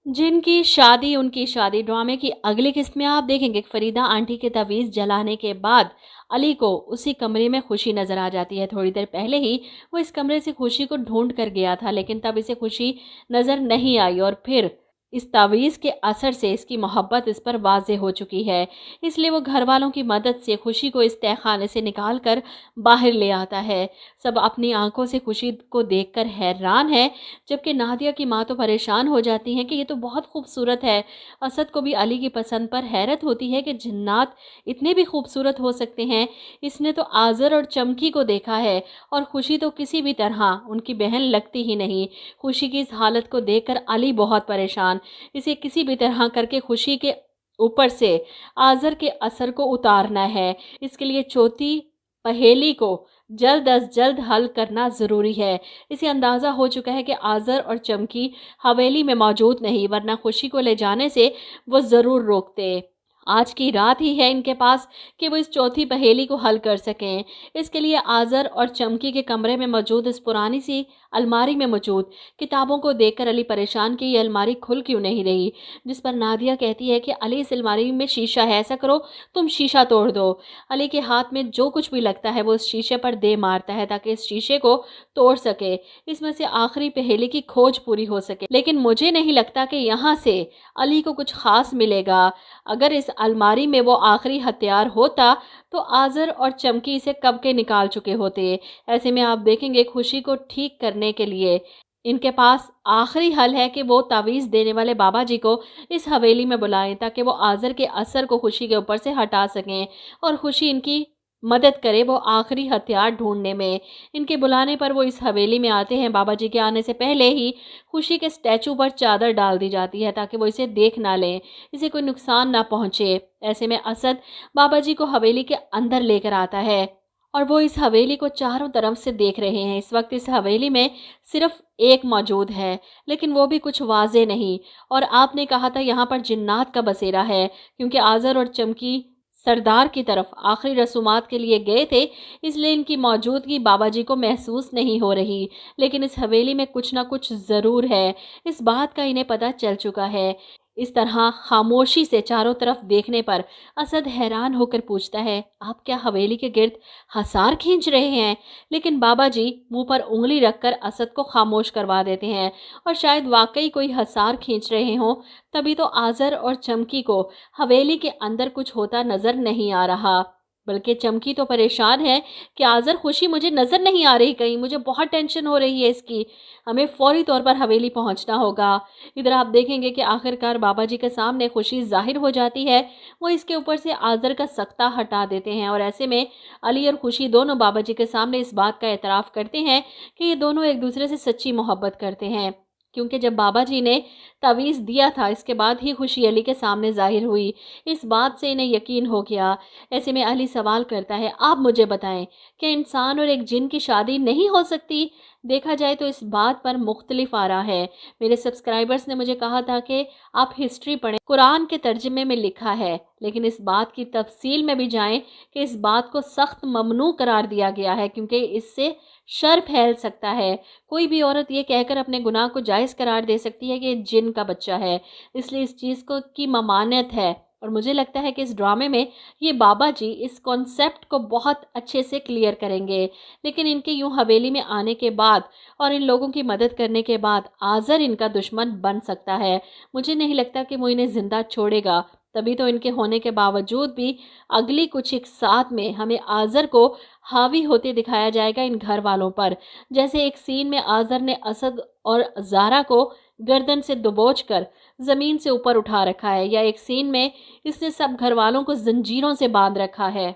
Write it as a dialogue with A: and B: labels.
A: जिनकी शादी उनकी शादी ड्रामे की अगली किस्त में आप देखेंगे कि फरीदा आंटी के तावीज़ जलाने के बाद अली को उसी कमरे में खुशी नज़र आ जाती है। थोड़ी देर पहले ही वो इस कमरे से खुशी को ढूंढ कर गया था, लेकिन तब इसे खुशी नज़र नहीं आई और फिर इस तावीज़ के असर से इसकी मोहब्बत इस पर वाज़े हो चुकी है। इसलिए वो घर वालों की मदद से खुशी को इस तहखाने से निकाल कर बाहर ले आता है। सब अपनी आंखों से खुशी को देखकर हैरान है, जबकि नादिया की माँ तो परेशान हो जाती हैं कि ये तो बहुत खूबसूरत है। असद को भी अली की पसंद पर हैरत होती है कि जिन्नात इतने भी खूबसूरत हो सकते हैं। इसने तो आज़र और चमकी को देखा है और खुशी तो किसी भी तरह उनकी बहन लगती ही नहीं। खुशी की इस हालत को देखकर अली बहुत परेशान। इसे किसी भी तरह करके खुशी के ऊपर से आज़र के असर को उतारना है। इसके लिए चौथी पहेली को जल्द अज जल्द हल करना ज़रूरी है। इसे अंदाज़ा हो चुका है कि आज़र और चमकी हवेली में मौजूद नहीं, वरना खुशी को ले जाने से वो ज़रूर रोकते। आज की रात ही है इनके पास कि वो इस चौथी पहेली को हल कर सकें। इसके लिए आज़र और चमकी के कमरे में मौजूद इस पुरानी सी अलमारी में मौजूद किताबों को देखकर अली परेशान कि ये अलमारी खुल क्यों नहीं रही, जिस पर नादिया कहती है कि अली इस अलमारी में शीशा है, ऐसा करो तुम शीशा तोड़ दो। अली के हाथ में जो कुछ भी लगता है वो इस शीशे पर दे मारता है ताकि इस शीशे को तोड़ सके, इसमें से आखिरी पहेली की खोज पूरी हो सके। लेकिन मुझे नहीं लगता कि यहाँ से अली को कुछ खास मिलेगा। अगर इस अलमारी में वो आखिरी हथियार होता तो आज़र और चमकी इसे कब के निकाल चुके होते। ऐसे में आप देखेंगे खुशी को ठीक करने के लिए इनके पास आखिरी हल है कि वो तावीज़ देने वाले बाबा जी को इस हवेली में बुलाएं ताकि वो आज़र के असर को खुशी के ऊपर से हटा सकें और खुशी इनकी मदद करे वो आखिरी हथियार ढूंढने में। इनके बुलाने पर वो इस हवेली में आते हैं। बाबा जी के आने से पहले ही खुशी के स्टैचू पर चादर डाल दी जाती है ताकि वो इसे देख ना लें, इसे कोई नुकसान ना पहुंचे। ऐसे में असद बाबा जी को हवेली के अंदर लेकर आता है और वो इस हवेली को चारों तरफ से देख रहे हैं। इस वक्त इस हवेली में सिर्फ एक मौजूद है, लेकिन वो भी कुछ वाजे नहीं। और आपने कहा था यहाँ पर जिन्नात का बसेरा है, क्योंकि आज़र और चमकी सरदार की तरफ आखिरी रसूमात के लिए गए थे, इसलिए इनकी मौजूदगी बाबा जी को महसूस नहीं हो रही। लेकिन इस हवेली में कुछ ना कुछ ज़रूर है, इस बात का इन्हें पता चल चुका है। इस तरह खामोशी से चारों तरफ देखने पर असद हैरान होकर पूछता है, आप क्या हवेली के गिर्द हसार खींच रहे हैं? लेकिन बाबा जी मुंह पर उंगली रखकर असद को खामोश करवा देते हैं और शायद वाकई कोई हसार खींच रहे हों, तभी तो आज़र और चमकी को हवेली के अंदर कुछ होता नजर नहीं आ रहा। बल्कि चमकी तो परेशान है कि आज़र खुशी मुझे नज़र नहीं आ रही कहीं, मुझे बहुत टेंशन हो रही है इसकी, हमें फौरी तौर पर हवेली पहुंचना होगा। इधर आप देखेंगे कि आखिरकार बाबा जी के सामने खुशी जाहिर हो जाती है। वो इसके ऊपर से आज़र का सख्ता हटा देते हैं और ऐसे में अली और खुशी दोनों बाबा जी के सामने इस बात का एतराफ़ करते हैं कि ये दोनों एक दूसरे से सच्ची मोहब्बत करते हैं। क्योंकि जब बाबा जी ने तावीज़ दिया था, इसके बाद ही खुशी अली के सामने ज़ाहिर हुई। इस बात से इन्हें यकीन हो गया। ऐसे में अली सवाल करता है, आप मुझे बताएं कि इंसान और एक जिन की शादी नहीं हो सकती? देखा जाए तो इस बात पर मुख्तलिफ आरा है। मेरे सब्सक्राइबर्स ने मुझे कहा था कि आप हिस्ट्री पढ़ें, कुरान के तर्जमे में लिखा है, लेकिन इस बात की तफसील में भी जाएं कि इस बात को सख्त ममनू करार दिया गया है, क्योंकि इससे शर फैल सकता है। कोई भी औरत ये कहकर अपने गुनाह को जायज़ करार दे सकती है कि ये जिन का बच्चा है, इसलिए इस चीज़ को की ममानत है। और मुझे लगता है कि इस ड्रामे में ये बाबा जी इस कॉन्सेप्ट को बहुत अच्छे से क्लियर करेंगे। लेकिन इनके यूं हवेली में आने के बाद और इन लोगों की मदद करने के बाद आज़र इनका दुश्मन बन सकता है। मुझे नहीं लगता कि वो इन्हें ज़िंदा छोड़ेगा। तभी तो इनके होने के बावजूद भी अगली कुछ एक साथ में हमें आज़र को हावी होते दिखाया जाएगा इन घर वालों पर। जैसे एक सीन में आज़र ने असद और ज़ारा को गर्दन से दबोच कर ज़मीन से ऊपर उठा रखा है, या एक सीन में इसने सब घर वालों को जंजीरों से बांध रखा है।